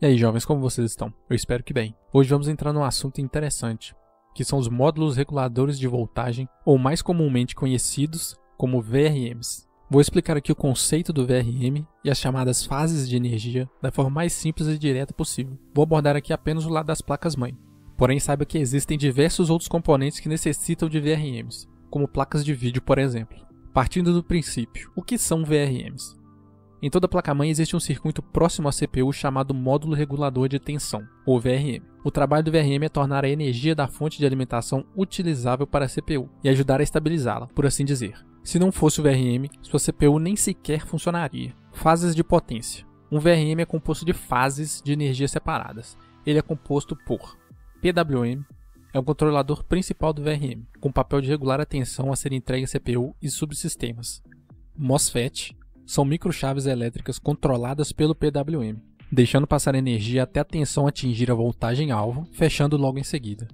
E aí, jovens, como vocês estão? Eu espero que bem. Hoje vamos entrar num assunto interessante, que são os módulos reguladores de voltagem, ou mais comumente conhecidos como VRMs. Vou explicar aqui o conceito do VRM e as chamadas fases de energia da forma mais simples e direta possível. Vou abordar aqui apenas o lado das placas-mãe. Porém, saiba que existem diversos outros componentes que necessitam de VRMs, como placas de vídeo, por exemplo. Partindo do princípio, o que são VRMs? Em toda placa-mãe existe um circuito próximo à CPU chamado módulo regulador de tensão, ou VRM. O trabalho do VRM é tornar a energia da fonte de alimentação utilizável para a CPU e ajudar a estabilizá-la, por assim dizer. Se não fosse o VRM, sua CPU nem sequer funcionaria. Fases de potência. Um VRM é composto de fases de energia separadas. Ele é composto por PWM, é o controlador principal do VRM, com o papel de regular a tensão a ser entregue à CPU e subsistemas. MOSFET, são microchaves elétricas controladas pelo PWM, deixando passar energia até a tensão atingir a voltagem-alvo, fechando logo em seguida.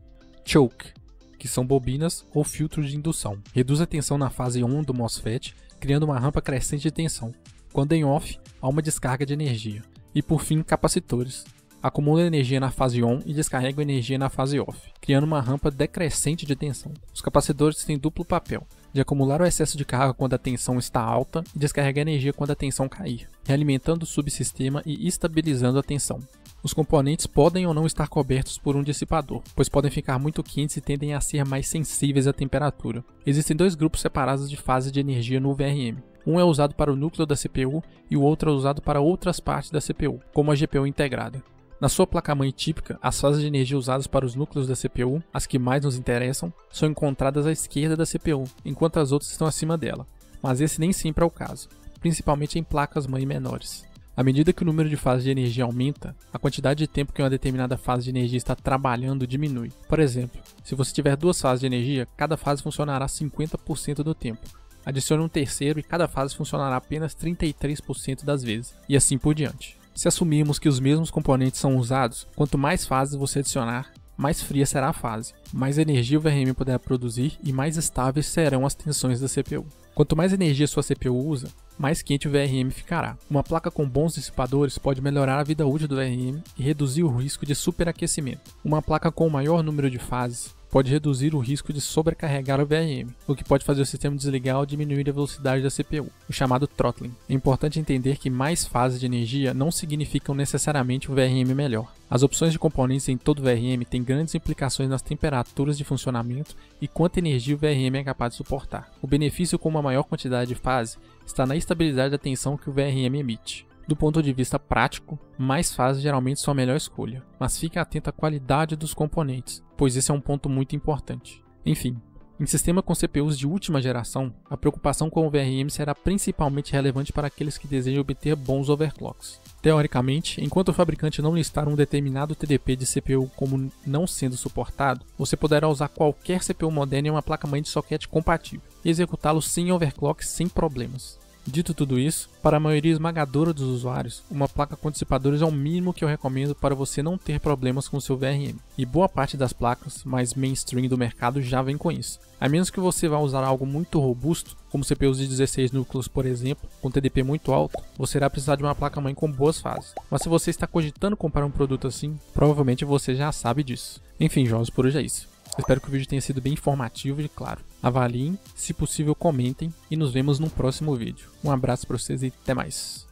Choke, que são bobinas ou filtros de indução, reduz a tensão na fase on do MOSFET, criando uma rampa crescente de tensão. Quando em off, há uma descarga de energia. E por fim, capacitores, acumulam energia na fase on e descarregam energia na fase off, criando uma rampa decrescente de tensão. Os capacitores têm duplo papel, de acumular o excesso de carga quando a tensão está alta e descarregar energia quando a tensão cair, realimentando o subsistema e estabilizando a tensão. Os componentes podem ou não estar cobertos por um dissipador, pois podem ficar muito quentes e tendem a ser mais sensíveis à temperatura. Existem dois grupos separados de fase de energia no VRM. Um é usado para o núcleo da CPU e o outro é usado para outras partes da CPU, como a GPU integrada. Na sua placa-mãe típica, as fases de energia usadas para os núcleos da CPU, as que mais nos interessam, são encontradas à esquerda da CPU, enquanto as outras estão acima dela. Mas esse nem sempre é o caso, principalmente em placas-mãe menores. À medida que o número de fases de energia aumenta, a quantidade de tempo que uma determinada fase de energia está trabalhando diminui. Por exemplo, se você tiver duas fases de energia, cada fase funcionará 50% do tempo. Adicione um terceiro e cada fase funcionará apenas 33% das vezes, e assim por diante. Se assumirmos que os mesmos componentes são usados, quanto mais fases você adicionar, mais fria será a fase, mais energia o VRM poderá produzir e mais estáveis serão as tensões da CPU. Quanto mais energia sua CPU usa, mais quente o VRM ficará. Uma placa com bons dissipadores pode melhorar a vida útil do VRM e reduzir o risco de superaquecimento. Uma placa com o maior número de fases pode reduzir o risco de sobrecarregar o VRM, o que pode fazer o sistema desligar ou diminuir a velocidade da CPU, o chamado throttling. É importante entender que mais fases de energia não significam necessariamente um VRM melhor. As opções de componentes em todo VRM têm grandes implicações nas temperaturas de funcionamento e quanta energia o VRM é capaz de suportar. O benefício com uma maior quantidade de fases está na estabilidade da tensão que o VRM emite. Do ponto de vista prático, mais fases geralmente são a melhor escolha, mas fique atento à qualidade dos componentes, pois esse é um ponto muito importante. Enfim, em sistema com CPUs de última geração, a preocupação com o VRM será principalmente relevante para aqueles que desejam obter bons overclocks. Teoricamente, enquanto o fabricante não listar um determinado TDP de CPU como não sendo suportado, você poderá usar qualquer CPU moderna em uma placa-mãe de socket compatível e executá-lo sem overclock sem problemas. Dito tudo isso, para a maioria esmagadora dos usuários, uma placa com dissipadores é o mínimo que eu recomendo para você não ter problemas com seu VRM, e boa parte das placas mais mainstream do mercado já vem com isso. A menos que você vá usar algo muito robusto, como CPUs de 16 núcleos por exemplo, com TDP muito alto, você irá precisar de uma placa-mãe com boas fases. Mas se você está cogitando comprar um produto assim, provavelmente você já sabe disso. Enfim, jovens, por hoje é isso. Espero que o vídeo tenha sido bem informativo e claro. Avaliem, se possível comentem e nos vemos no próximo vídeo. Um abraço para vocês e até mais.